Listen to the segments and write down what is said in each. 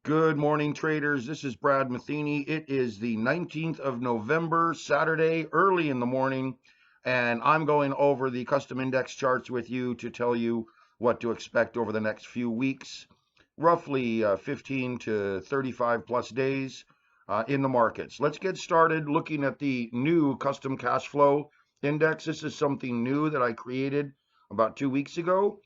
Good morning, traders. This is Brad Matheny. It is the 19th of November, Saturday, early in the morning, and I'm going over the custom index charts with you to tell you what to expect over the next few weeks, roughly 15 to 35 plus days in the markets. Let's get started looking at the new custom cash flow index. This is something new that I created about 2 weeks ago.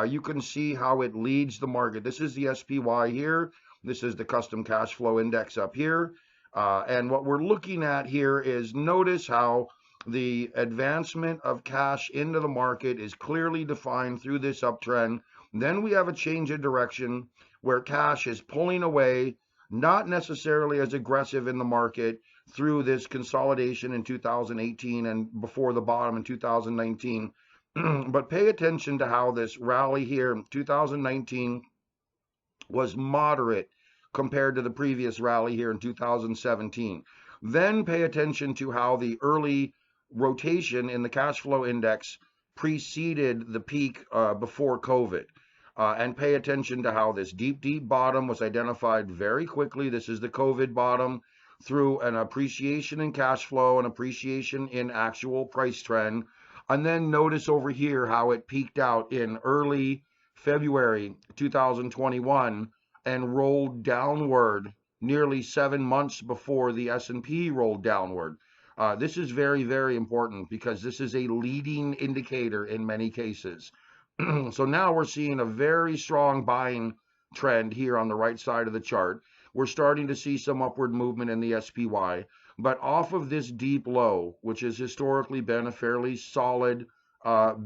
You can see how it leads the market. This is the SPY here. This is the custom cash flow index up here. And what we're looking at here is notice how the advancement of cash into the market is clearly defined through this uptrend. Then we have a change in direction where cash is pulling away, not necessarily as aggressive in the market through this consolidation in 2018 and before the bottom in 2019. But pay attention to how this rally here in 2019 was moderate compared to the previous rally here in 2017. Then pay attention to how the early rotation in the cash flow index preceded the peak before COVID. And pay attention to how this deep bottom was identified very quickly. This is the COVID bottom through an appreciation in cash flow, an appreciation in actual price trend. And then notice over here how it peaked out in early February 2021 and rolled downward nearly 7 months before the S&P rolled downward. This is very, very important because this is a leading indicator in many cases. So now we're seeing a very strong buying trend here on the right side of the chart. We're starting to see some upward movement in the SPY, but off of this deep low, which has historically been a fairly solid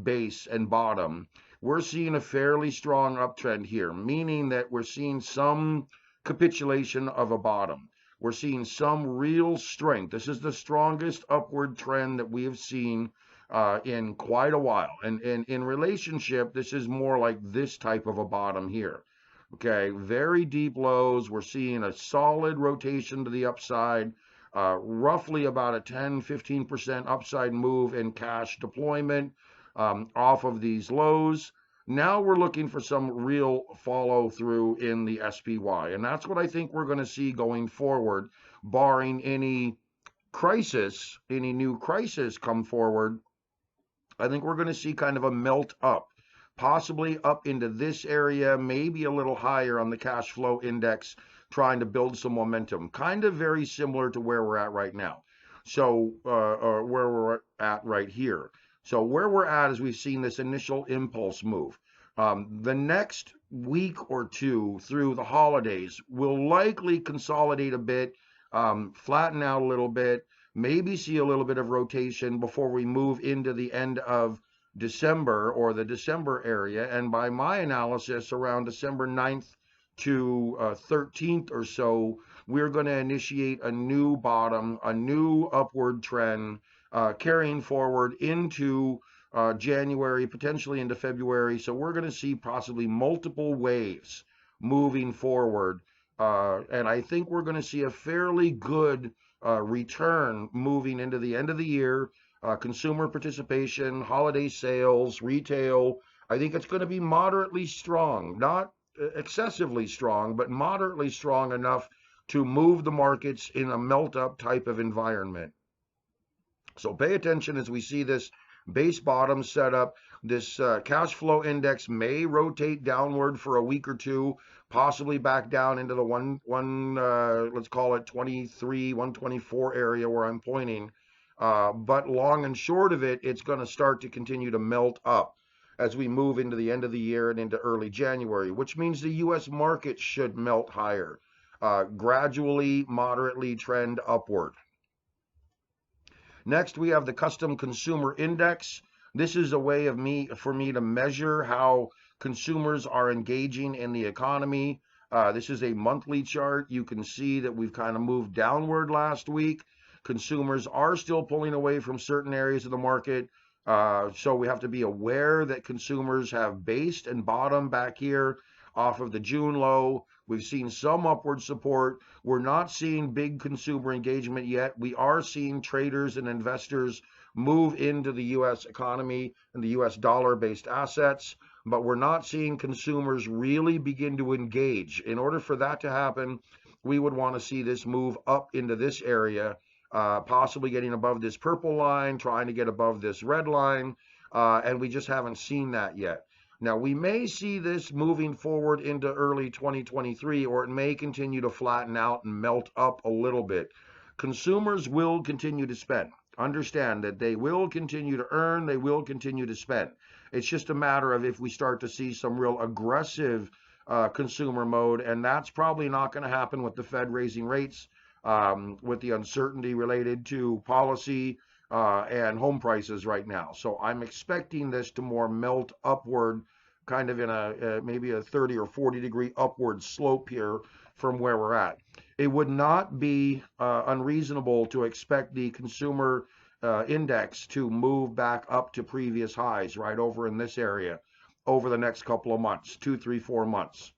base and bottom, we're seeing a fairly strong uptrend here, meaning that we're seeing some capitulation of a bottom. We're seeing some real strength. This is the strongest upward trend that we have seen in quite a while. And in relationship, this is more like this type of a bottom here. Okay, very deep lows. We're seeing a solid rotation to the upside, roughly about a 10-15% upside move in cash deployment off of these lows. Now we're looking for some real follow through in the SPY. And that's what I think we're going to see going forward, barring any crisis, any new crisis come forward. I think we're going to see kind of a melt up, possibly up into this area, maybe a little higher on the cash flow index, trying to build some momentum, kind of very similar to where we're at right now. So where we're at right here. So where we're at is we've seen this initial impulse move. The next week or two through the holidays will likely consolidate a bit, flatten out a little bit, maybe see a little bit of rotation before we move into the end of December or the December area. And by my analysis, around December 9th to 13th or so, we're going to initiate a new bottom, a new upward trend, carrying forward into January, potentially into February. So we're going to see possibly multiple waves moving forward. And I think we're going to see a fairly good return moving into the end of the year. Consumer participation, holiday sales, retail. I think it's going to be moderately strong, not excessively strong, but moderately strong enough to move the markets in a melt up type of environment. So pay attention as we see this base bottom set up. This cash flow index may rotate downward for a week or two, possibly back down into the let's call it 23, 124 area where I'm pointing. But long and short of it, it's going to start to continue to melt up as we move into the end of the year and into early January, which means the U.S. market should melt higher, gradually, moderately trend upward. Next, we have the custom consumer index. This is a way for me to measure how consumers are engaging in the economy. This is a monthly chart. You can see that we've kind of moved downward last week. Consumers are still pulling away from certain areas of the market. So we have to be aware that consumers have based and bottomed back here off of the June low. We've seen some upward support. We're not seeing big consumer engagement yet. We are seeing traders and investors move into the U.S. economy and the U.S. dollar-based assets. but we're not seeing consumers really begin to engage. In order for that to happen, we would want to see this move up into this area, possibly getting above this purple line, trying to get above this red line, and we just haven't seen that yet. Now, we may see this moving forward into early 2023, or it may continue to flatten out and melt up a little bit. Consumers will continue to spend. Understand that they will continue to earn, they will continue to spend. It's just a matter of if we start to see some real aggressive consumer mode, and that's probably not going to happen with the Fed raising rates, with the uncertainty related to policy and home prices right now. So I'm expecting this to more melt upward, kind of in a maybe a 30 or 40 degree upward slope here from where we're at. It would not be unreasonable to expect the consumer index to move back up to previous highs right over in this area over the next couple of months, 2, 3, 4 months.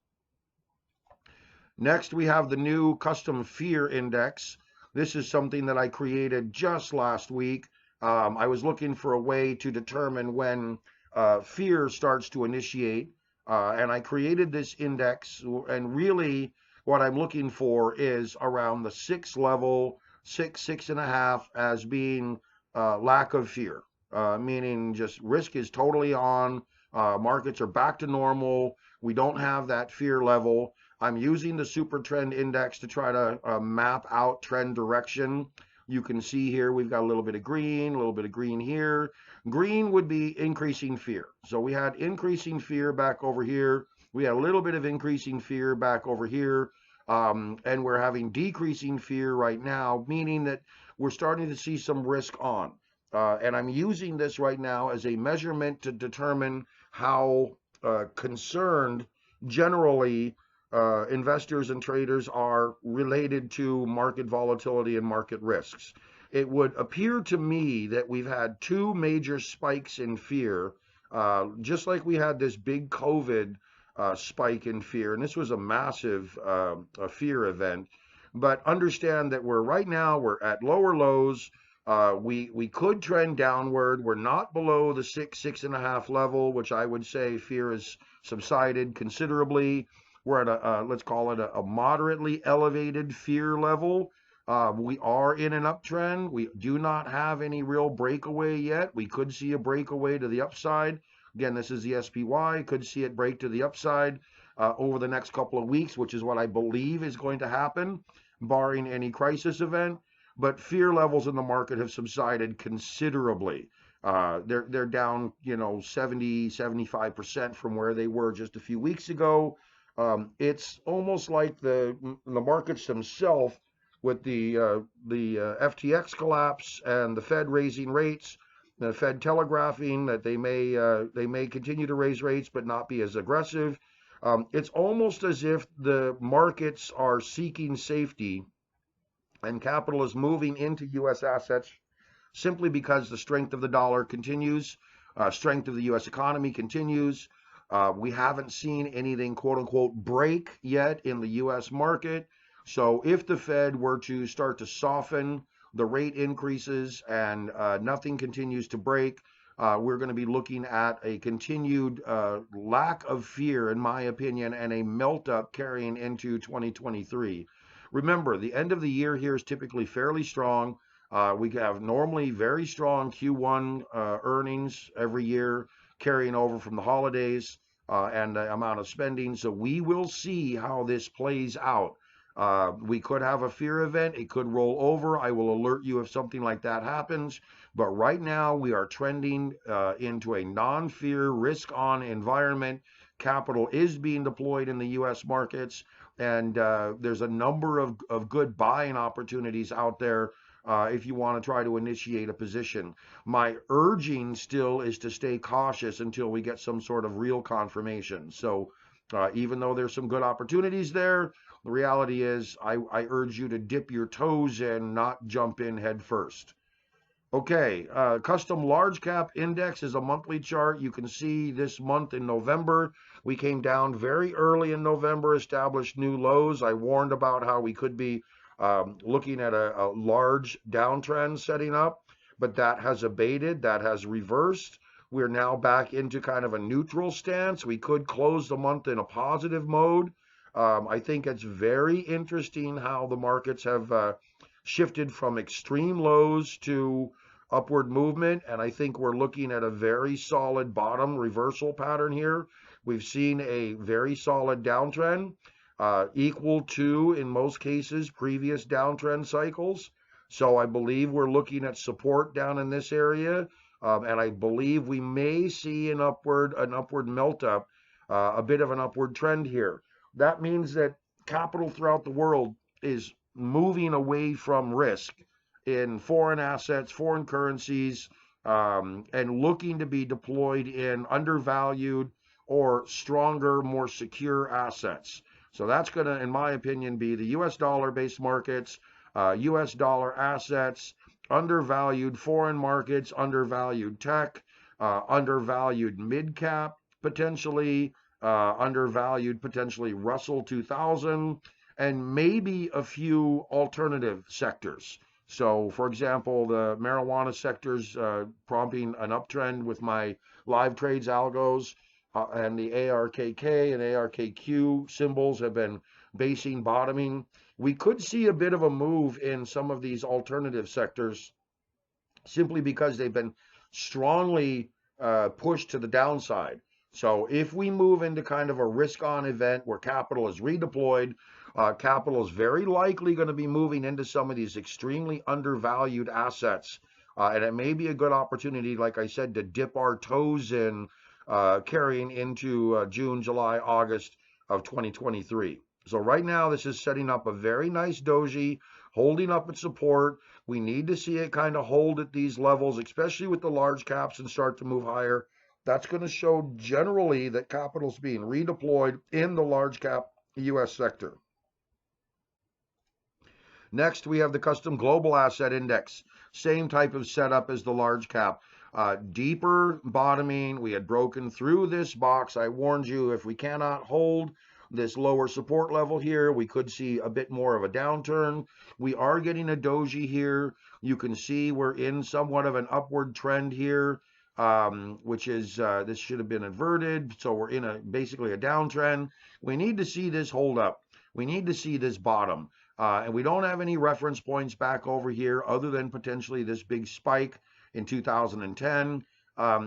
Next, we have the new custom fear index. This is something that I created just last week. I was looking for a way to determine when fear starts to initiate, and I created this index, and really what I'm looking for is around the 6 level, 6.5 as being lack of fear, meaning just risk is totally on, markets are back to normal, we don't have that fear level. I'm using the super trend index to try to map out trend direction. You can see here we've got a little bit of green here. Green would be increasing fear. So we had increasing fear back over here. We had a little bit of increasing fear back over here. And we're having decreasing fear right now, meaning that we're starting to see some risk on. And I'm using this right now as a measurement to determine how concerned generally investors and traders are related to market volatility and market risks. It would appear to me that we've had 2 major spikes in fear, just like we had this big COVID spike in fear, and this was a massive fear event. But understand that right now we're at lower lows. We could trend downward. We're not below the 6.5 level, which I would say fear has subsided considerably. We're at let's call it a moderately elevated fear level. We are in an uptrend. We do not have any real breakaway yet. We could see a breakaway to the upside. Again, this is the SPY. Could see it break to the upside over the next couple of weeks, which is what I believe is going to happen, barring any crisis event. But fear levels in the market have subsided considerably. They're down, 70, 75% from where they were just a few weeks ago. It's almost like the markets themselves, with the FTX collapse and the Fed raising rates, the Fed telegraphing that they may continue to raise rates but not be as aggressive. It's almost as if the markets are seeking safety and capital is moving into U.S. assets simply because the strength of the dollar continues, strength of the U.S. economy continues. We haven't seen anything, quote unquote, break yet in the U.S. market. So if the Fed were to start to soften the rate increases and nothing continues to break, we're going to be looking at a continued lack of fear, in my opinion, and a melt up carrying into 2023. Remember, the end of the year here is typically fairly strong. We have normally very strong Q1 earnings every year, carrying over from the holidays and the amount of spending. So we will see how this plays out. We could have a fear event. It could roll over. I will alert you if something like that happens. But right now we are trending into a non-fear, risk-on environment. Capital is being deployed in the U.S. markets, and there's a number of good buying opportunities out there if you want to try to initiate a position. My urging still is to stay cautious until we get some sort of real confirmation. So even though there's some good opportunities there, the reality is I urge you to dip your toes in, not jump in head first. Okay, custom large cap index is a monthly chart. You can see this month in November, we came down very early in November, established new lows. I warned about how we could be looking at a large downtrend setting up, but that has abated, that has reversed. We're now back into kind of a neutral stance. We could close the month in a positive mode. I think it's very interesting how the markets have shifted from extreme lows to upward movement, and I think we're looking at a very solid bottom reversal pattern here. We've seen a very solid downtrend, equal to, in most cases, previous downtrend cycles. So I believe we're looking at support down in this area, and I believe we may see an upward melt up, a bit of an upward trend here. That means that capital throughout the world is moving away from risk in foreign assets, foreign currencies, and looking to be deployed in undervalued or stronger, more secure assets. So that's going to, in my opinion, be the US dollar based markets, US dollar assets, undervalued foreign markets, undervalued tech, undervalued mid cap, potentially, undervalued potentially Russell 2000, and maybe a few alternative sectors. So, for example, the marijuana sector's prompting an uptrend with my live trades algos, and the ARKK and ARKQ symbols have been basing bottoming. We could see a bit of a move in some of these alternative sectors simply because they've been strongly pushed to the downside. So if we move into kind of a risk-on event where capital is redeployed, capital is very likely going to be moving into some of these extremely undervalued assets. And it may be a good opportunity, like I said, to dip our toes in, carrying into June, July, August of 2023. So right now, this is setting up a very nice doji, holding up its support. We need to see it kind of hold at these levels, especially with the large caps, and start to move higher. That's going to show generally that capital's being redeployed in the large cap US sector. Next, we have the custom global asset index. Same type of setup as the large cap. Deeper bottoming. We had broken through this box. I warned you, if we cannot hold this lower support level here, we could see a bit more of a downturn. We are getting a doji here. You can see we're in somewhat of an upward trend here, which is, this should have been inverted. So we're in basically a downtrend. We need to see this hold up. We need to see this bottom. And we don't have any reference points back over here other than potentially this big spike in 2010.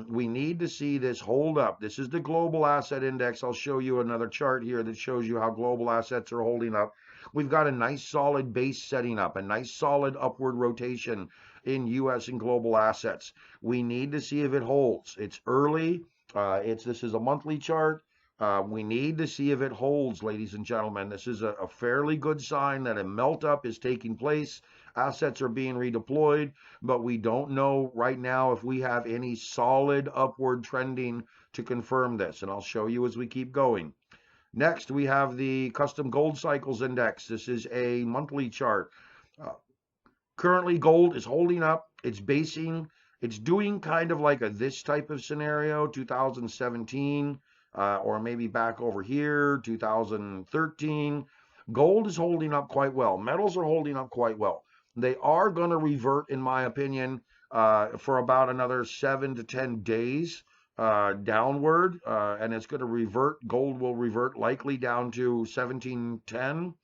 We need to see this hold up. This is the global asset index. I'll show you another chart here that shows you how global assets are holding up. We've got a nice solid base setting up, a nice solid upward rotation in US and global assets. We need to see if it holds. It's early. This is a monthly chart. We need to see if it holds, ladies and gentlemen. This is a fairly good sign that a melt up is taking place. Assets are being redeployed, but we don't know right now if we have any solid upward trending to confirm this, and I'll show you as we keep going. Next, we have the custom gold cycles index. This is a monthly chart. Currently, gold is holding up. It's basing. It's doing kind of like this type of scenario, 2017, or maybe back over here, 2013. Gold is holding up quite well. Metals are holding up quite well. They are going to revert, in my opinion, for about another 7 to 10 days downward, and it's going to revert. Gold will revert likely down to 1710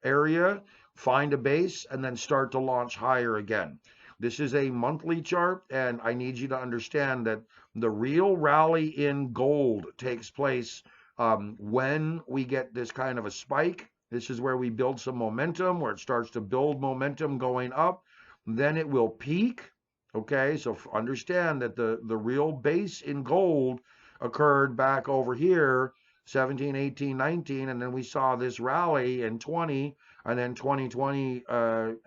area, find a base, and then start to launch higher again. This is a monthly chart, and I need you to understand that the real rally in gold takes place when we get this kind of a spike. This is where we build some momentum, where it starts to build momentum going up. Then it will peak. Okay, so understand that the real base in gold occurred back over here, 17, 18, 19, and then we saw this rally in 20, and then 2020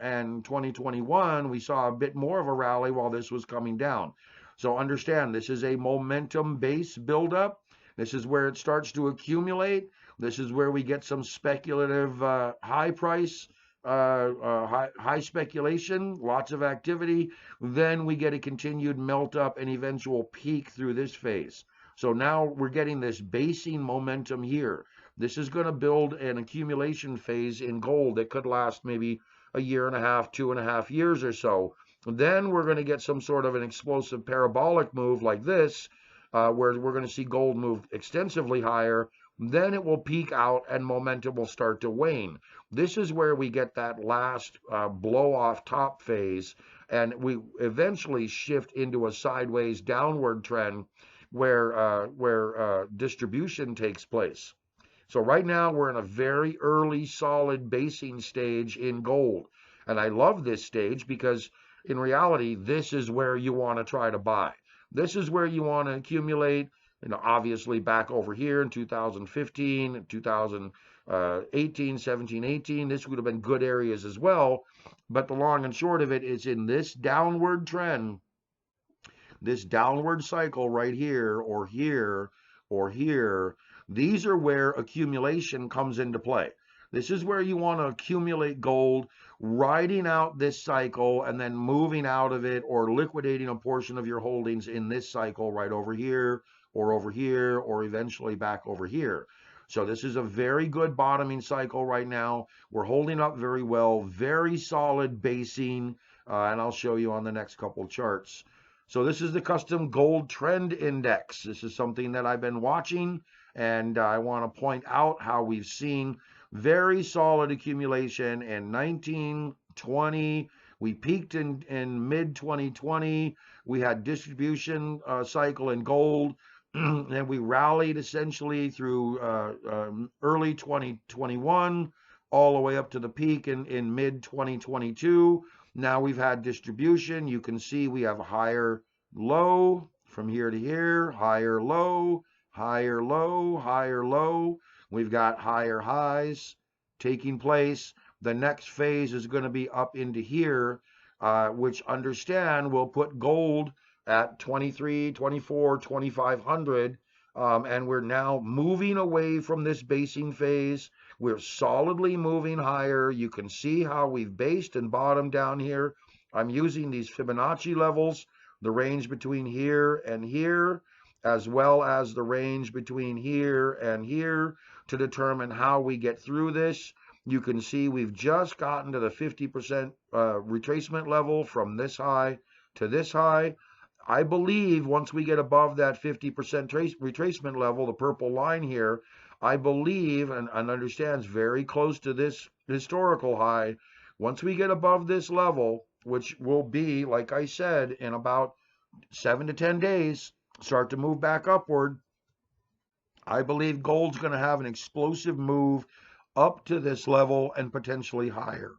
and 2021, we saw a bit more of a rally while this was coming down. So understand, this is a momentum base buildup. This is where it starts to accumulate. This is where we get some speculative high price, high speculation, lots of activity. Then we get a continued melt up and eventual peak through this phase. So now we're getting this basing momentum here. This is going to build an accumulation phase in gold that could last maybe a year and a half, 2.5 years or so. Then we're going to get some sort of an explosive parabolic move like this, where we're going to see gold move extensively higher. Then it will peak out and momentum will start to wane. This is where we get that last blow off top phase, and we eventually shift into a sideways downward trend where distribution takes place. So right now we're in a very early solid basing stage in gold. And I love this stage because in reality, this is where you want to try to buy. This is where you want to accumulate, obviously back over here in 2015, 2018, 17, 18, this would have been good areas as well. But the long and short of it is in this downward trend, this downward cycle right here or here or here, these are where accumulation comes into play. This is where you want to accumulate gold, riding out this cycle and then moving out of it or liquidating a portion of your holdings in this cycle right over here or eventually back over here. So this is a very good bottoming cycle right now. We're holding up very well, very solid basing, and I'll show you on the next couple charts. So this is the custom gold trend index. This is something that I've been watching, and I want to point out how we've seen very solid accumulation in 1920. We peaked in mid 2020. We had distribution cycle in gold, and we rallied essentially through early 2021 all the way up to the peak in mid 2022. Now we've had distribution. You can see we have a higher low from here to here, higher low, higher low, higher low. We've got higher highs taking place. The next phase is going to be up into here, which understand will put gold at 23, 24, 2500. And we're now moving away from this basing phase. We're solidly moving higher. You can see how we've based and bottomed down here. I'm using these Fibonacci levels, the range between here and here, as well as the range between here and here to determine how we get through this. You can see we've just gotten to the 50% retracement level from this high to this high. I believe once we get above that 50% retracement level, the purple line here, I believe and understands very close to this historical high. Once we get above this level, which will be, like I said, in about 7 to 10 days, start to move back upward, I believe gold's going to have an explosive move up to this level and potentially higher.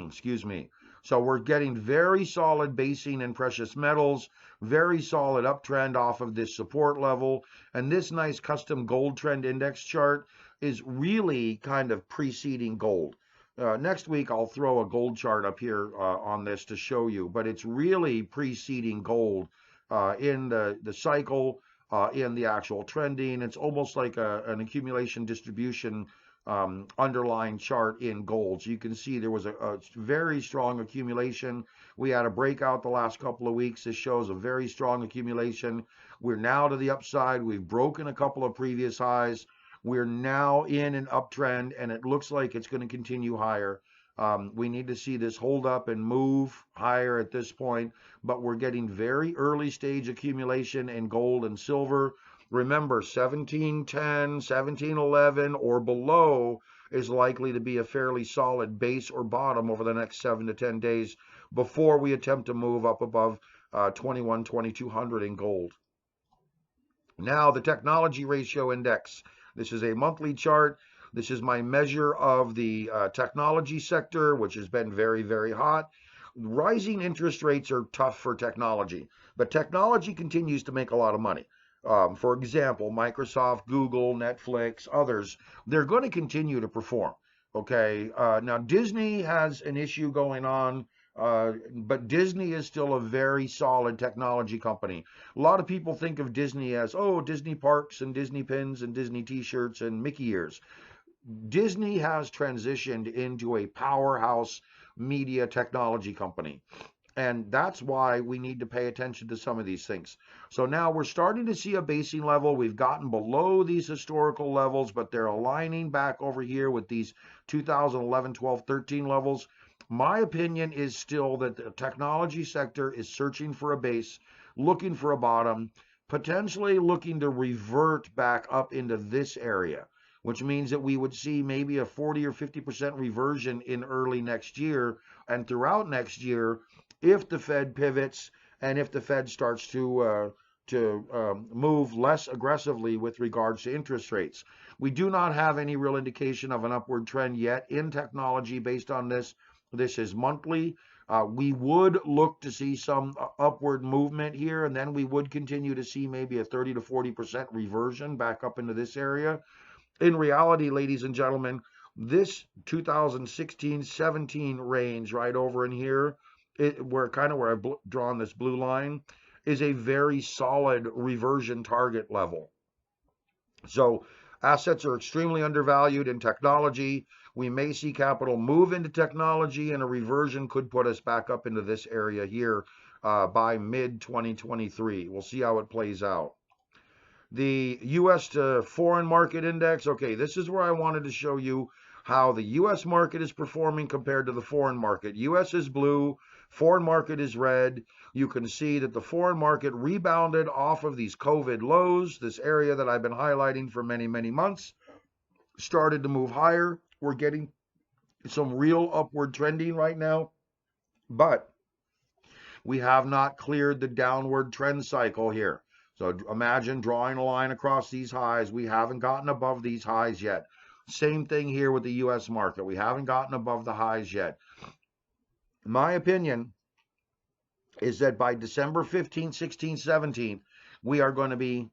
Excuse me. So we're getting very solid basing in precious metals, very solid uptrend off of this support level. And this nice custom gold trend index chart is really kind of preceding gold. Next week, I'll throw a gold chart up here on this to show you, but it's really preceding gold in the cycle, in the actual trending. It's almost like an accumulation distribution underlying chart in gold. So you can see there was a very strong accumulation. We had a breakout the last couple of weeks. This shows a very strong accumulation. We're now to the upside. We've broken a couple of previous highs. We're now in an uptrend, and it looks like it's going to continue higher. We need to see this hold up and move higher at this point, but we're getting very early stage accumulation in gold and silver. Remember, 1710, 1711 or below is likely to be a fairly solid base or bottom over the next 7 to 10 days before we attempt to move up above 21, 2200 in gold. Now, the technology ratio index. This is a monthly chart. This is my measure of the technology sector, which has been very, very hot. Rising interest rates are tough for technology, but technology continues to make a lot of money. For example, Microsoft, Google, Netflix, others, they're going to continue to perform. Okay. Now, Disney has an issue going on, but Disney is still a very solid technology company. A lot of people think of Disney as, oh, Disney parks and Disney pins and Disney t-shirts and Mickey ears. Disney has transitioned into a powerhouse media technology company. And that's why we need to pay attention to some of these things. So now we're starting to see a basing level. We've gotten below these historical levels, but they're aligning back over here with these 2011, 12, 13 levels. My opinion is still that the technology sector is searching for a base, looking for a bottom. potentially looking to revert back up into this area, which means that we would see maybe a 40 or 50% reversion in early next year and throughout next year if the Fed pivots and if the Fed starts to move less aggressively with regards to interest rates. We do not have any real indication of an upward trend yet in technology based on this. This is monthly. We would look to see some upward movement here, and then we would continue to see maybe a 30 to 40% reversion back up into this area. In reality, ladies and gentlemen, this 2016-17 range right over in here, where I've drawn this blue line, is a very solid reversion target level. So assets are extremely undervalued in technology. We may see capital move into technology, and a reversion could put us back up into this area here by mid-2023. We'll see how it plays out. The U.S. to foreign market index. Okay, this is where I wanted to show you how the U.S. market is performing compared to the foreign market. U.S. is blue, foreign market is red. You can see that the foreign market rebounded off of these COVID lows, this area that I've been highlighting for many, many months, started to move higher. We're getting some real upward trending right now, but we have not cleared the downward trend cycle here. So imagine drawing a line across these highs. We haven't gotten above these highs yet. Same thing here with the U.S. market. We haven't gotten above the highs yet. My opinion is that by December 15th, 16th, 17th, we are going to be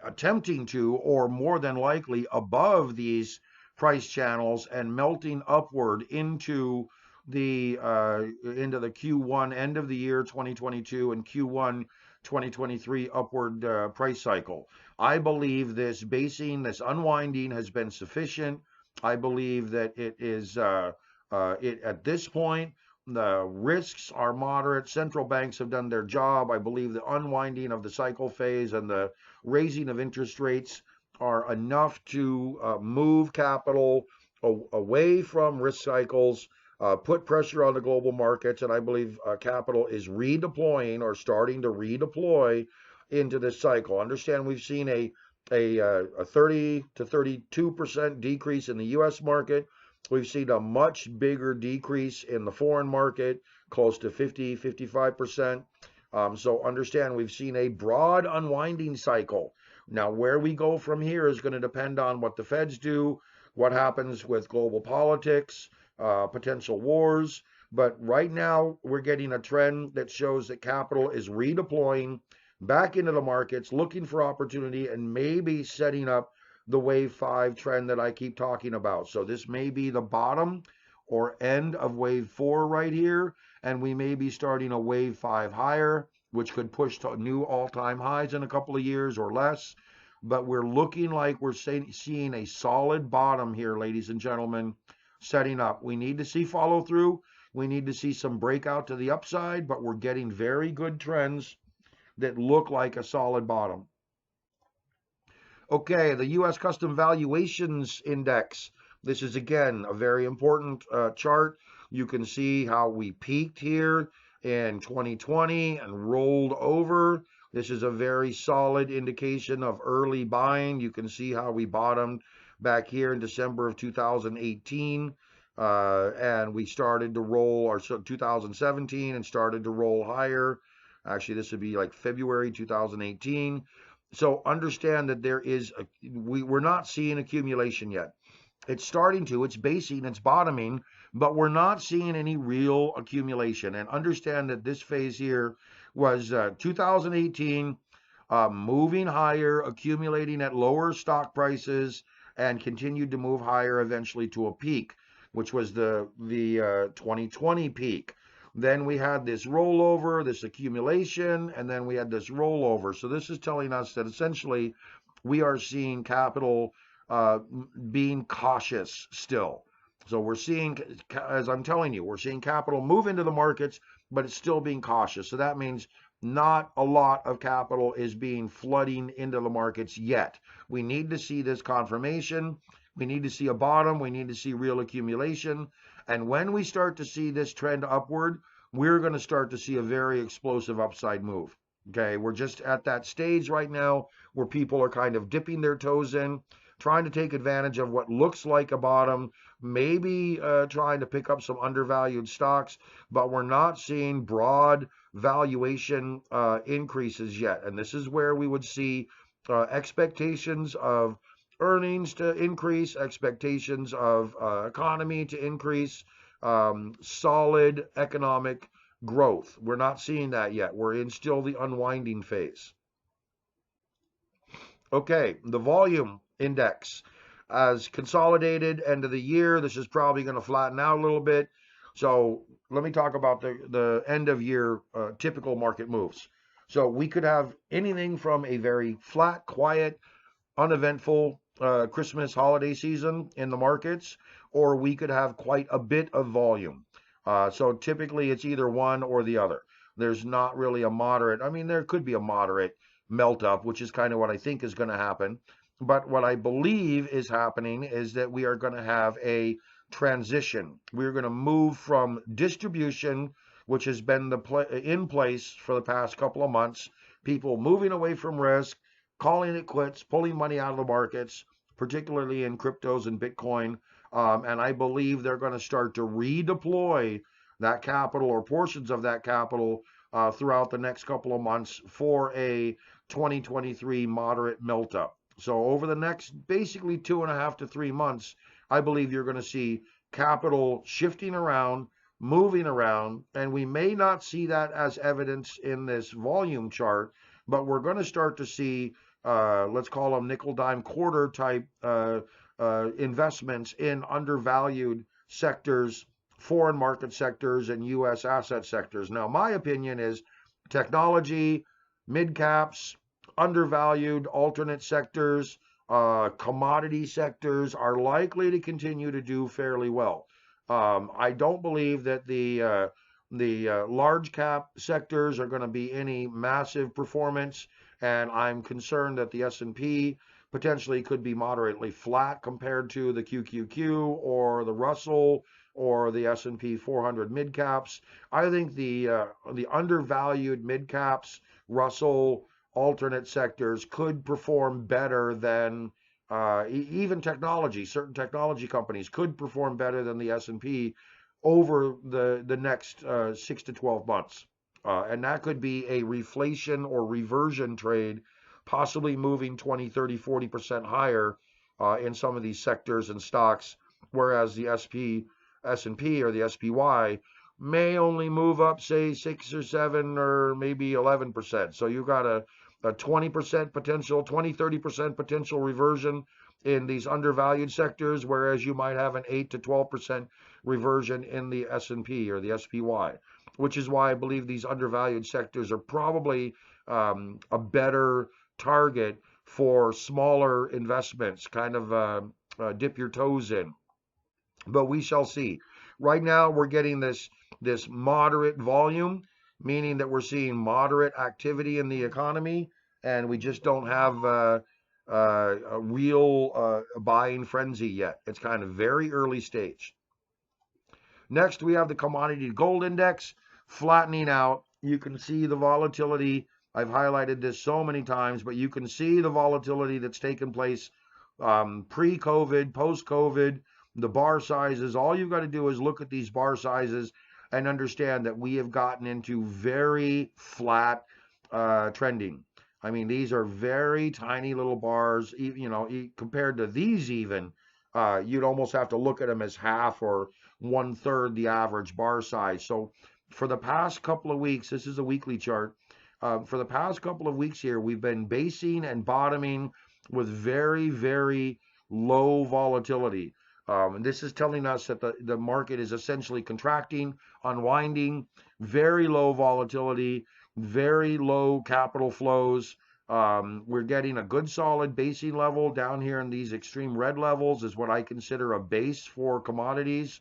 attempting to, or more than likely above these price channels and melting upward into the Q1 end of the year 2022 and Q1 2023 upward price cycle. I believe this basing, this unwinding has been sufficient. I believe that it is at this point the risks are moderate. Central banks have done their job. I believe the unwinding of the cycle phase and the raising of interest rates are enough to move capital away from risk cycles, put pressure on the global markets, and I believe capital is redeploying or starting to redeploy into this cycle. Understand we've seen a 30 to 32% decrease in the U.S. market. We've seen a much bigger decrease in the foreign market, close to 50, 55%. So understand we've seen a broad unwinding cycle. Now, where we go from here is going to depend on what the Feds do, what happens with global politics, potential wars. But right now, we're getting a trend that shows that capital is redeploying back into the markets, looking for opportunity, and maybe setting up the wave 5 trend that I keep talking about. So this may be the bottom or end of wave 4 right here, and we may be starting a wave 5 higher, which could push to new all-time highs in a couple of years or less. But we're looking like we're seeing a solid bottom here, ladies and gentlemen, setting up. We need to see follow through. We need to see some breakout to the upside, but we're getting very good trends that look like a solid bottom. Okay, the U.S. Custom Valuations Index. This is, again, a very important chart. You can see how we peaked here in 2020 and rolled over. This is a very solid indication of early buying. You can see how we bottomed back here in December of 2018. And we started to roll, or 2017, and started to roll higher. Actually, this would be like February 2018. So understand that there is, we're not seeing accumulation yet. It's starting to, it's basing, it's bottoming, but we're not seeing any real accumulation. And understand that this phase here was 2018, moving higher, accumulating at lower stock prices, and continued to move higher eventually to a peak, which was the 2020 peak. Then we had this rollover, this accumulation, and then we had this rollover. So this is telling us that essentially we are seeing capital being cautious still. So we're seeing, as I'm telling you, we're seeing capital move into the markets, but it's still being cautious. So that means not a lot of capital is being flooding into the markets yet. We need to see this confirmation. We need to see a bottom. We need to see real accumulation. And when we start to see this trend upward, we're going to start to see a very explosive upside move. Okay, we're just at that stage right now where people are kind of dipping their toes in, trying to take advantage of what looks like a bottom, maybe trying to pick up some undervalued stocks, but we're not seeing broad valuation increases yet. And this is where we would see expectations of earnings to increase, expectations of economy to increase, solid economic growth. We're not seeing that yet. We're in still the unwinding phase. Okay, the volume index as consolidated end of the year. This is probably going to flatten out a little bit. So let me talk about the end of year typical market moves. So we could have anything from a very flat, quiet, uneventful Christmas holiday season in the markets, or we could have quite a bit of volume. So typically it's either one or the other. There's not really a moderate. I mean, there could be a moderate melt up, which is kind of what I think is going to happen. But what I believe is happening is that we are going to have a transition. We're going to move from distribution, which has been in place for the past couple of months, people moving away from risk, calling it quits, pulling money out of the markets, particularly in cryptos and Bitcoin. And I believe they're going to start to redeploy that capital or portions of that capital throughout the next couple of months for a 2023 moderate melt up. So over the next basically 2.5 to 3 months, I believe you're going to see capital shifting around, moving around, and we may not see that as evidence in this volume chart, but we're going to start to see let's call them nickel dime quarter type investments in undervalued sectors, foreign market sectors, and U.S. asset sectors. Now, my opinion is technology, mid caps, undervalued alternate sectors, commodity sectors are likely to continue to do fairly well. I don't believe that the large cap sectors are going to be any massive performance, and I'm concerned that the S&P potentially could be moderately flat compared to the QQQ or the Russell or the S&P 400 mid caps. I think the undervalued mid caps, Russell alternate sectors could perform better than even technology. Certain technology companies could perform better than the S&P over the next 6 to 12 months. And that could be a reflation or reversion trade, possibly moving 20, 30, 40% higher in some of these sectors and stocks, whereas the S&P or the SPY may only move up, say, 6 or 7 or maybe 11%. So you've got a 20% potential, 20, 30% potential reversion in these undervalued sectors, whereas you might have an 8 to 12% reversion in the S&P or the SPY, which is why I believe these undervalued sectors are probably a better target for smaller investments, kind of dip your toes in. But we shall see. Right now, we're getting this moderate volume, meaning that we're seeing moderate activity in the economy, and we just don't have a real buying frenzy yet. It's kind of very early stage. Next, we have the commodity gold index flattening out. You can see the volatility. I've highlighted this so many times, but you can see the volatility that's taken place pre-COVID, post-COVID, the bar sizes. All you've got to do is look at these bar sizes and understand that we have gotten into very flat trending. I mean, these are very tiny little bars, compared to these even, you'd almost have to look at them as half or 1/3 the average bar size. So for the past couple of weeks, this is a weekly chart. For the past couple of weeks here, we've been basing and bottoming with very, very low volatility. And this is telling us that the market is essentially contracting, unwinding, very low volatility, very low capital flows. We're getting a good solid basing level down here in these extreme red levels is what I consider a base for commodities.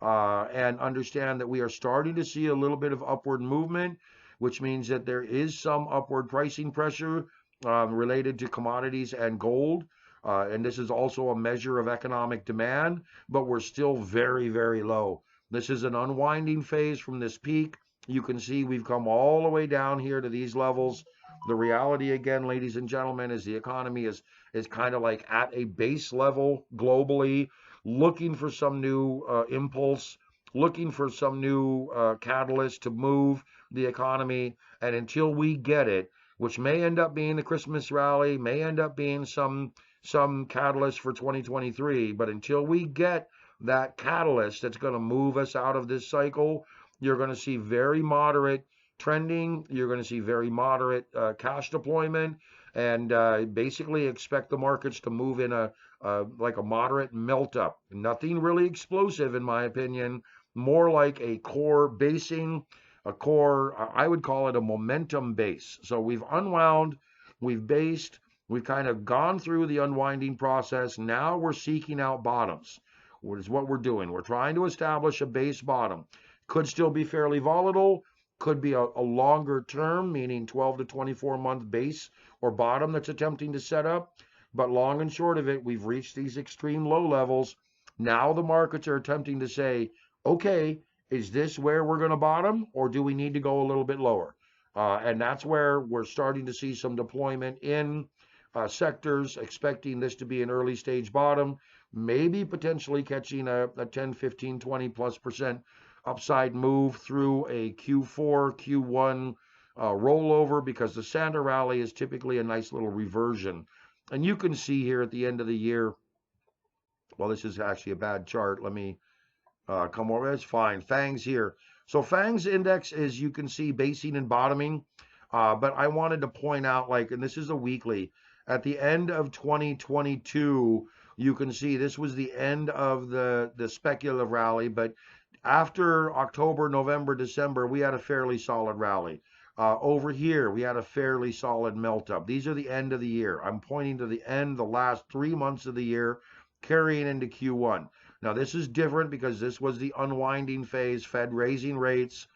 And understand that we are starting to see a little bit of upward movement, which means that there is some upward pricing pressure related to commodities and gold. And this is also a measure of economic demand, but we're still very, very low. This is an unwinding phase from this peak. You can see we've come all the way down here to these levels. The reality again, ladies and gentlemen, is the economy is kind of like at a base level globally, looking for some new impulse, looking for some new catalyst to move the economy. And until we get it, which may end up being the Christmas rally, may end up being some catalyst for 2023, but until we get that catalyst that's going to move us out of this cycle, you're going to see very moderate trending. You're going to see very moderate cash deployment, and basically expect the markets to move in like a moderate melt up. Nothing really explosive, in my opinion. More like a core basing, a core. I would call it a momentum base. So we've unwound, we've based, we've kind of gone through the unwinding process. Now we're seeking out bottoms. What is what we're doing? We're trying to establish a base bottom. Could still be fairly volatile, could be a longer term, meaning 12 to 24-month base or bottom that's attempting to set up. But long and short of it, we've reached these extreme low levels. Now the markets are attempting to say, okay, is this where we're going to bottom, or do we need to go a little bit lower? And that's where we're starting to see some deployment in sectors, expecting this to be an early stage bottom, maybe potentially catching a 10, 15, 20 plus percent upside move through a Q4, Q1 rollover, because the Santa rally is typically a nice little reversion. And you can see here at the end of the year, well, this is actually a bad chart. Let me come over. It's fine. Fangs here. So Fangs Index is, you can see, basing and bottoming. But I wanted to point out, like, and this is a weekly, at the end of 2022, you can see this was the end of the speculative rally, but after October, November, December, we had a fairly solid rally. Over here, we had a fairly solid melt up. These are the end of the year. I'm pointing to the end, the last 3 months of the year, carrying into Q1. Now, this is different because this was the unwinding phase, Fed raising rates,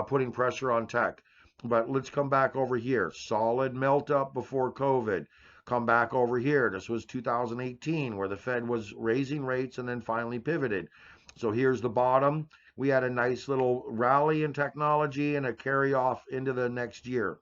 putting pressure on tech. But let's come back over here. Solid melt up before COVID. Come back over here. This was 2018, where the Fed was raising rates and then finally pivoted. So here's the bottom. We had a nice little rally in technology and a carry off into the next year.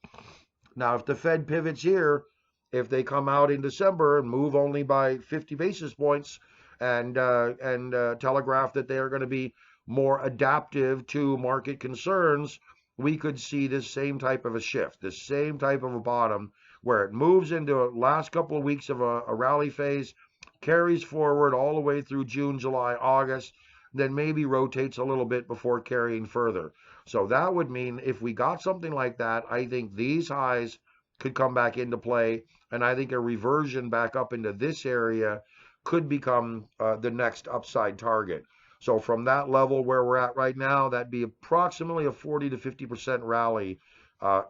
Now, if the Fed pivots here, if they come out in December and move only by 50 basis points and telegraph that they are going to be more adaptive to market concerns, we could see this same type of a shift, this same type of a bottom, where it moves into a last couple of weeks of a rally phase, carries forward all the way through June, July, August, then maybe rotates a little bit before carrying further. So that would mean if we got something like that, I think these highs could come back into play, and I think a reversion back up into this area could become the next upside target. So from that level where we're at right now, that'd be approximately a 40 to 50% rally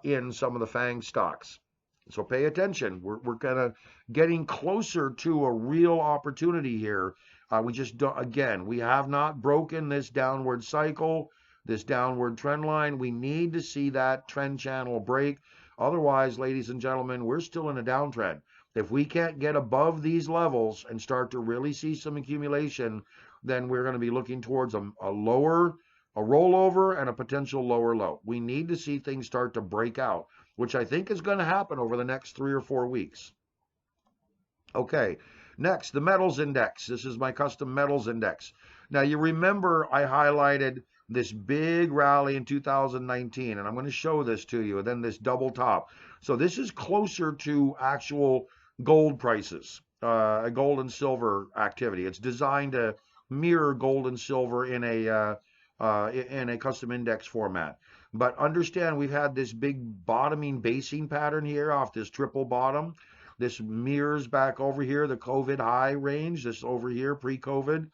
in some of the FANG stocks. So pay attention. We're kind of getting closer to a real opportunity here. We just don't, again, we have not broken this downward cycle, this downward trend line. We need to see that trend channel break. Otherwise, ladies and gentlemen, we're still in a downtrend. If we can't get above these levels and start to really see some accumulation, then we're going to be looking towards a rollover and a potential lower low. We need to see things start to break out, which I think is going to happen over the next 3 or 4 weeks. Okay, next, the metals index. This is my custom metals index. Now, you remember I highlighted this big rally in 2019, and I'm going to show this to you, and then this double top. So this is closer to actual gold prices, gold and silver activity. It's designed to mirror gold and silver in a custom index format. But understand, we've had this big bottoming basing pattern here off this triple bottom. This mirrors back over here, the COVID high range, this over here, pre-COVID,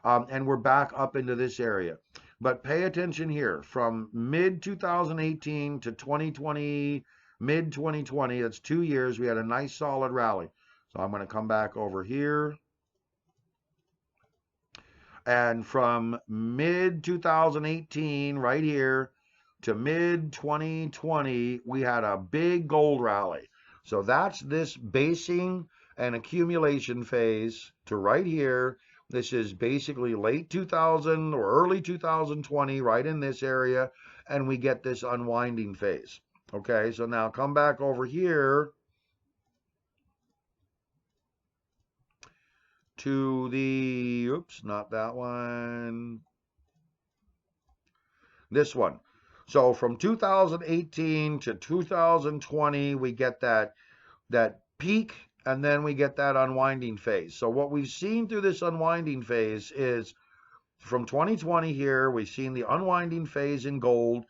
and we're back up into this area. But pay attention here, from mid-2018 to 2020, mid-2020, that's 2 years, we had a nice solid rally. So I'm going to come back over here. And from mid-2018, right here, to mid-2020, we had a big gold rally. So that's this basing and accumulation phase to right here. This is basically late 2000 or early 2020, right in this area. and we get this unwinding phase. Okay, so now come back over here to the, oops, not that one, this one. So from 2018 to 2020, we get that peak, and then we get that unwinding phase. So what we've seen through this unwinding phase is from 2020 here, we've seen the unwinding phase in gold.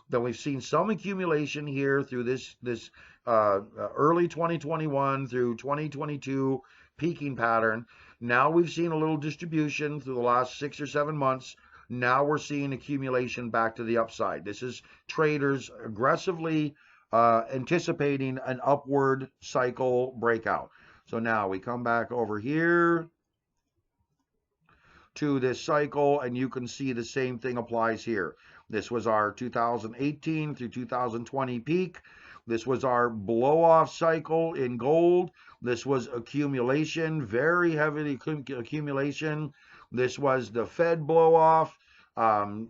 Then we've seen some accumulation here through this early 2021 through 2022 peaking pattern. Now we've seen a little distribution through the last 6 or 7 months. Now we're seeing accumulation back to the upside. This is traders aggressively anticipating an upward cycle breakout. So now we come back over here to this cycle, and you can see the same thing applies here. This was our 2018 through 2020 peak. This was our blow off cycle in gold. This was accumulation, very heavy accumulation. This was the Fed blow off,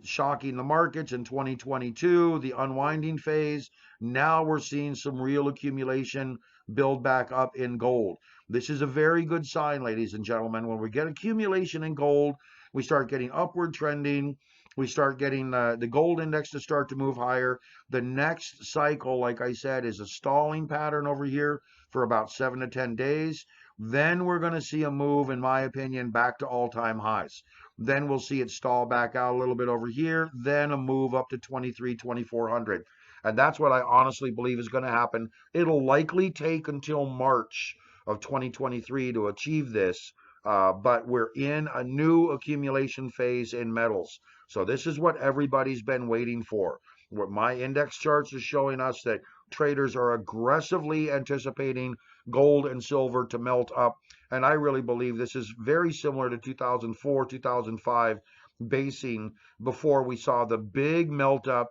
shocking the markets in 2022, the unwinding phase. Now we're seeing some real accumulation build back up in gold. This is a very good sign, ladies and gentlemen. When we get accumulation in gold, we start getting upward trending. We start getting the gold index to start to move higher. The next cycle, like I said, is a stalling pattern over here for about 7 to 10 days. Then we're going to see a move, in my opinion, back to all-time highs. Then we'll see it stall back out a little bit over here. Then a move up to 2400. And that's what I honestly believe is going to happen. It'll likely take until March of 2023 to achieve this, but we're in a new accumulation phase in metals. So this is what everybody's been waiting for. What my index charts are showing us, that traders are aggressively anticipating gold and silver to melt up. And I really believe this is very similar to 2004, 2005 basing before we saw the big melt up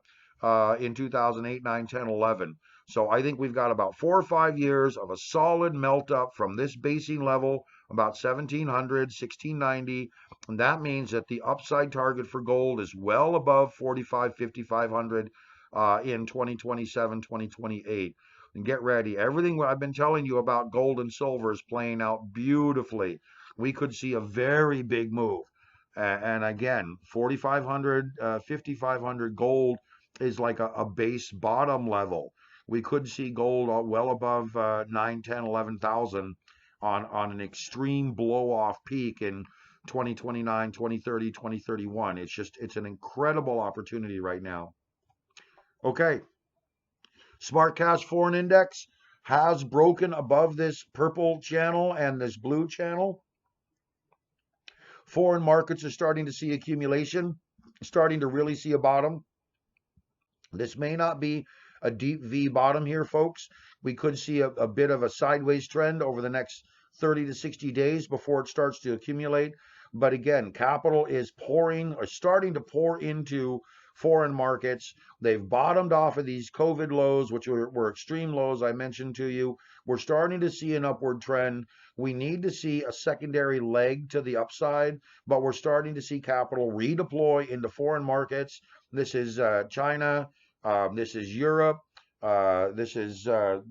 in 2008, 9, 10, 11. So I think we've got about 4 or 5 years of a solid melt up from this basing level, about 1700, 1690. And that means that the upside target for gold is well above 45, 5500 in 2027, 2028. And get ready. Everything I've been telling you about gold and silver is playing out beautifully. We could see a very big move. And again, 4500, 5500 gold is like a base bottom level. We could see gold well above 9, 10, 11,000 on an extreme blow off peak in 2029, 2030, 2031. It's an incredible opportunity right now. Okay. Smart Cash Foreign Index has broken above this purple channel and this blue channel. Foreign markets are starting to see accumulation, starting to really see a bottom. This may not be a deep V bottom here, folks. We could see a bit of a sideways trend over the next 30 to 60 days before it starts to accumulate. But again, capital is pouring or starting to pour into foreign markets. They've bottomed off of these COVID lows, which were extreme lows I mentioned to you. We're starting to see an upward trend. We need to see a secondary leg to the upside, but we're starting to see capital redeploy into foreign markets. This is China. This is Europe. This is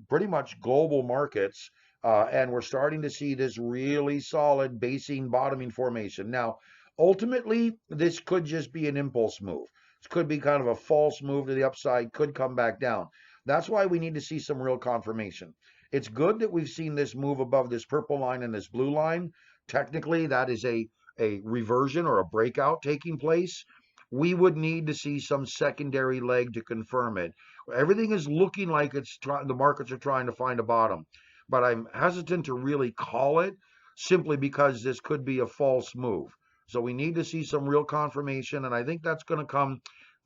pretty much global markets. And we're starting to see this really solid basing bottoming formation. Now, ultimately, this could just be an impulse move. This could be kind of a false move to the upside, could come back down. That's why we need to see some real confirmation. It's good that we've seen this move above this purple line and this blue line. Technically, that is a reversion or a breakout taking place. We would need to see some secondary leg to confirm it. Everything is looking like the markets are trying to find a bottom, but I'm hesitant to really call it simply because this could be a false move. So we need to see some real confirmation, and I think that's going to come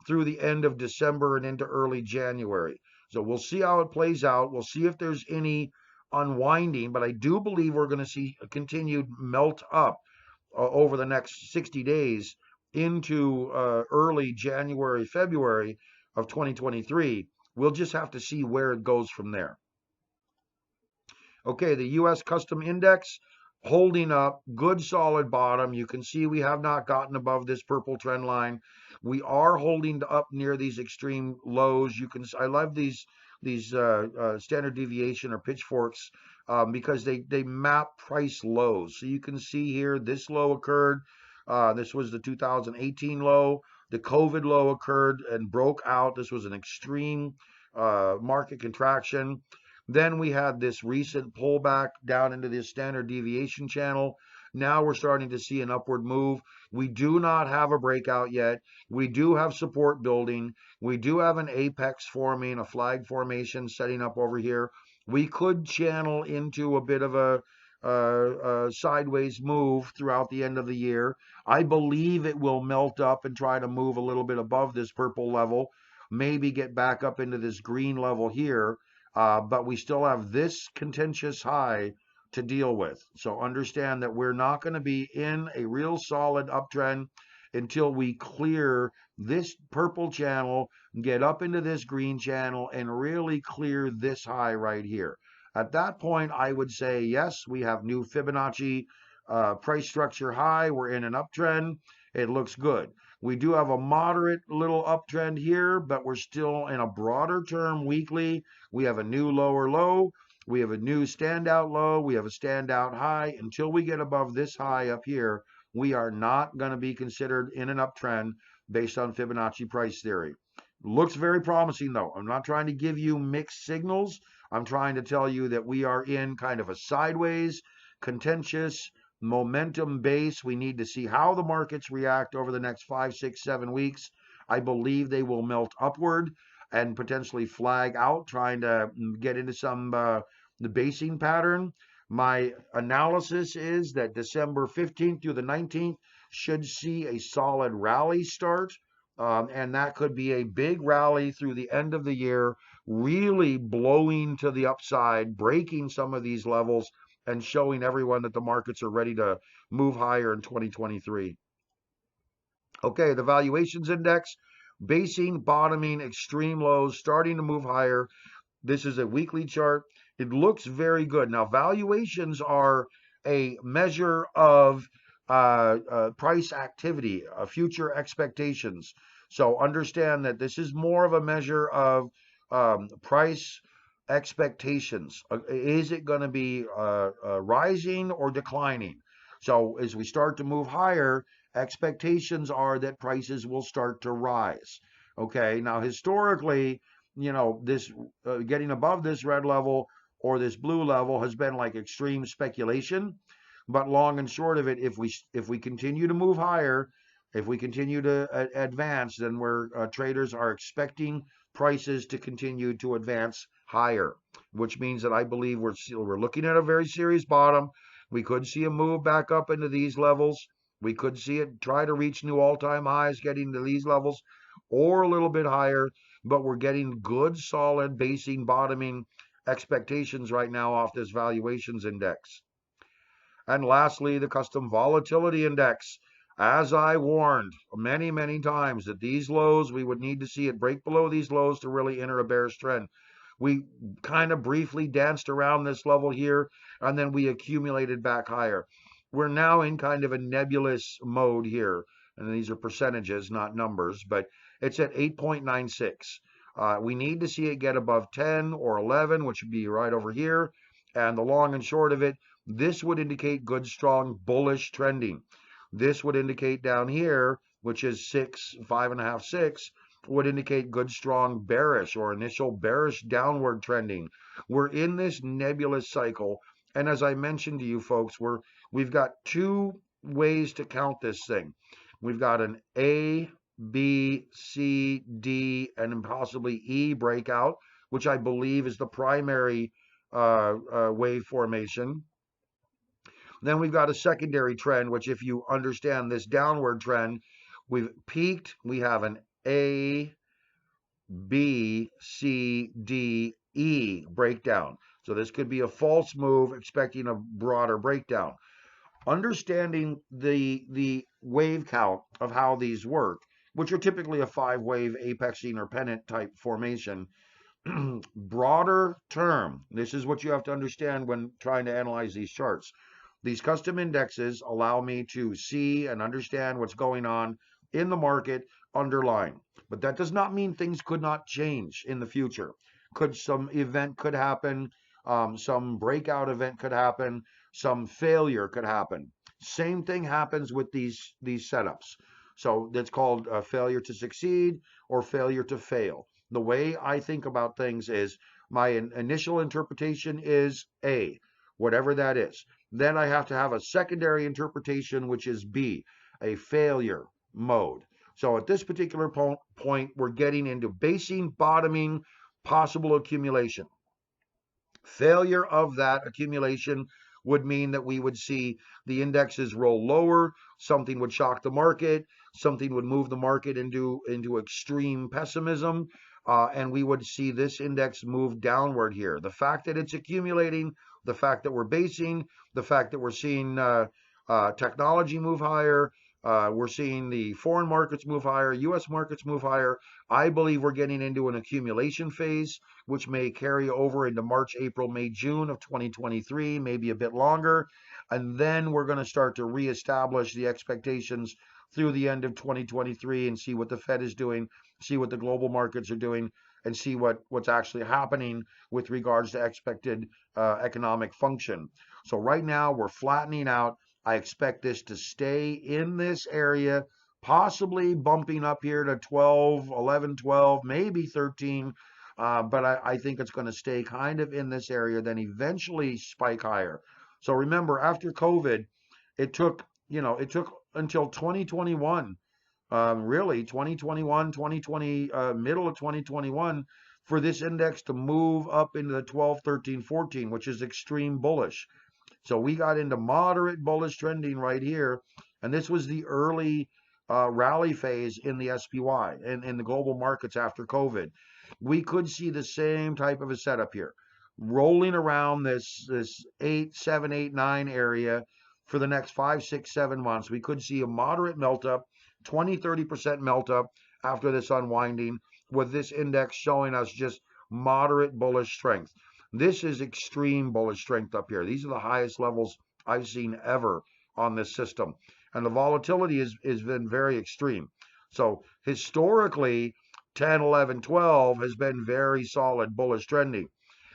through the end of December and into early January. So we'll see how it plays out. We'll see if there's any unwinding, but I do believe we're going to see a continued melt up over the next 60 days into early January, February of 2023. We'll just have to see where it goes from there. Okay, the U.S. Custom Index holding up, good solid bottom. You can see we have not gotten above this purple trend line. We are holding up near these extreme lows. I love these standard deviation or pitchforks because they map price lows. So you can see here this low occurred. This was the 2018 low. The COVID low occurred and broke out. This was an extreme market contraction. Then we had this recent pullback down into this standard deviation channel. Now we're starting to see an upward move. We do not have a breakout yet. We do have support building. We do have an apex forming, a flag formation setting up over here. We could channel into a bit of a sideways move throughout the end of the year. I believe it will melt up and try to move a little bit above this purple level, maybe get back up into this green level here. But we still have this contentious high to deal with. So understand that we're not going to be in a real solid uptrend until we clear this purple channel, get up into this green channel, and really clear this high right here. At that point, I would say, yes, we have new Fibonacci price structure high. We're in an uptrend. It looks good. We do have a moderate little uptrend here, but we're still in a broader term weekly. We have a new lower low. We have a new standout low. We have a standout high. Until we get above this high up here, we are not going to be considered in an uptrend based on Fibonacci price theory. Looks very promising though. I'm not trying to give you mixed signals. I'm trying to tell you that we are in kind of a sideways, contentious, momentum base. We need to see how the markets react over the next 5, 6, 7 weeks. I believe they will melt upward and potentially flag out, trying to get into some the basing pattern. My analysis is that December 15th through the 19th should see a solid rally start. And that could be a big rally through the end of the year, really blowing to the upside, breaking some of these levels, and showing everyone that the markets are ready to move higher in 2023. Okay, the Valuations Index, basing, bottoming, extreme lows, starting to move higher. This is a weekly chart. It looks very good. Now, valuations are a measure of price activity, future expectations. So understand that this is more of a measure of price expectations. Is it going to be rising or declining? So as we start to move higher, expectations are that prices will start to rise. Okay, now historically, this getting above this red level or this blue level has been like extreme speculation. But long and short of it, if we continue to move higher, if we continue to advance, then traders are expecting prices to continue to advance higher, which means that I believe we're looking at a very serious bottom. We could see a move back up into these levels. We could see it try to reach new all-time highs, getting to these levels, or a little bit higher. But we're getting good, solid basing, bottoming expectations right now off this Valuations Index. And lastly, the custom Volatility Index. As I warned many, many times that these lows, we would need to see it break below these lows to really enter a bearish trend. We kind of briefly danced around this level here, and then we accumulated back higher. We're now in kind of a nebulous mode here. And these are percentages, not numbers, but it's at 8.96. We need to see it get above 10 or 11, which would be right over here. And the long and short of it, this would indicate good, strong, bullish trending. This would indicate down here, which is 6, 5.5, 6, would indicate good, strong, bearish or initial bearish downward trending. We're in this nebulous cycle. And as I mentioned to you folks, we've got two ways to count this thing. We've got an A, B, C, D, and possibly E breakout, which I believe is the primary wave formation. Then we've got a secondary trend, which if you understand this downward trend, we've peaked, we have an A, B, C, D, E breakdown. So this could be a false move, expecting a broader breakdown. Understanding the wave count of how these work, which are typically a 5-wave apexing or pennant type formation, broader term, this is what you have to understand when trying to analyze these charts. These custom indexes allow me to see and understand what's going on in the market underlying. But that does not mean things could not change in the future. Could some event could happen, some breakout event could happen, some failure could happen. Same thing happens with these setups. So that's called failure to succeed or failure to fail. The way I think about things is my initial interpretation is A, whatever that is. Then I have to have a secondary interpretation, which is B, a failure mode. So at this particular point, we're getting into basing, bottoming, possible accumulation. Failure of that accumulation would mean that we would see the indexes roll lower, something would shock the market, something would move the market into extreme pessimism, and we would see this index move downward here. The fact that it's accumulating, the fact that we're basing, the fact that we're seeing technology move higher, we're seeing the foreign markets move higher, U.S. markets move higher. I believe we're getting into an accumulation phase, which may carry over into March, April, May, June of 2023, maybe a bit longer. And then we're going to start to reestablish the expectations through the end of 2023 and see what the Fed is doing, see what the global markets are doing, and see what's actually happening with regards to expected economic function. So right now we're flattening out. I expect this to stay in this area, possibly bumping up here to 12, 11, 12, maybe 13. But I think it's going to stay kind of in this area, then eventually spike higher. So remember, after COVID, it took until 2021, really 2021, 2020, middle of 2021, for this index to move up into the 12, 13, 14, which is extreme bullish. So we got into moderate bullish trending right here, and this was the early rally phase in the SPY and in the global markets after COVID. We could see the same type of a setup here, rolling around this 8, 7, 8, 9 area for the next 5, 6, 7 months. We could see a moderate melt up, 20, 30% melt up after this unwinding, with this index showing us just moderate bullish strength. This is extreme bullish strength up here. These are the highest levels I've seen ever on this system. And the volatility has been very extreme. So historically, 10, 11, 12 has been very solid bullish trending.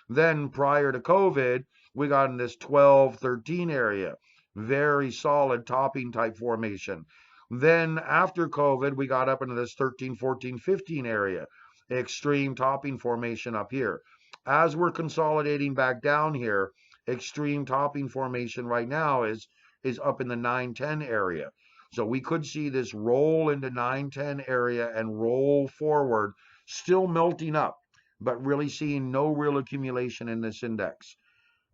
Then prior to COVID, we got in this 12, 13 area, very solid topping type formation. Then after COVID, we got up into this 13, 14, 15 area, extreme topping formation up here. As we're consolidating back down here, extreme topping formation right now is up in the 9-10 area. So we could see this roll into 9-10 area and roll forward, still melting up, but really seeing no real accumulation in this index.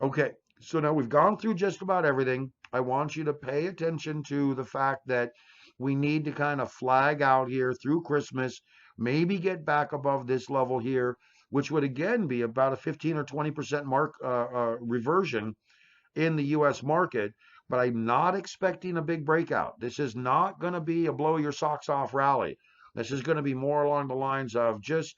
Okay, so now we've gone through just about everything. I want you to pay attention to the fact that we need to kind of flag out here through Christmas, maybe get back above this level here, which would again be about a 15 or 20% reversion in the U.S. market. But I'm not expecting a big breakout. This is not going to be a blow your socks off rally. This is going to be more along the lines of just,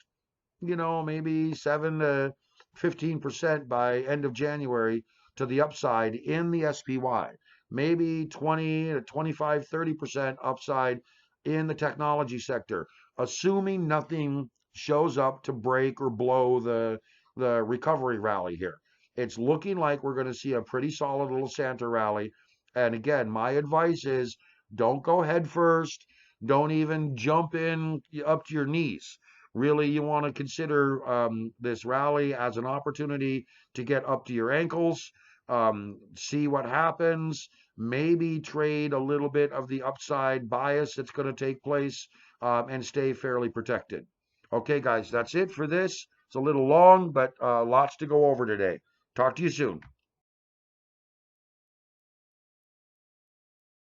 maybe 7 to 15% by end of January to the upside in the SPY. Maybe 20 to 25, 30% upside in the technology sector, assuming nothing shows up to break or blow the recovery rally here. It's looking like we're going to see a pretty solid little Santa rally. And again, my advice is don't go head first. Don't even jump in up to your knees. Really, you want to consider this rally as an opportunity to get up to your ankles, see what happens, maybe trade a little bit of the upside bias that's going to take place, and stay fairly protected. Okay, guys, that's it for this. It's a little long, but lots to go over today. Talk to you soon.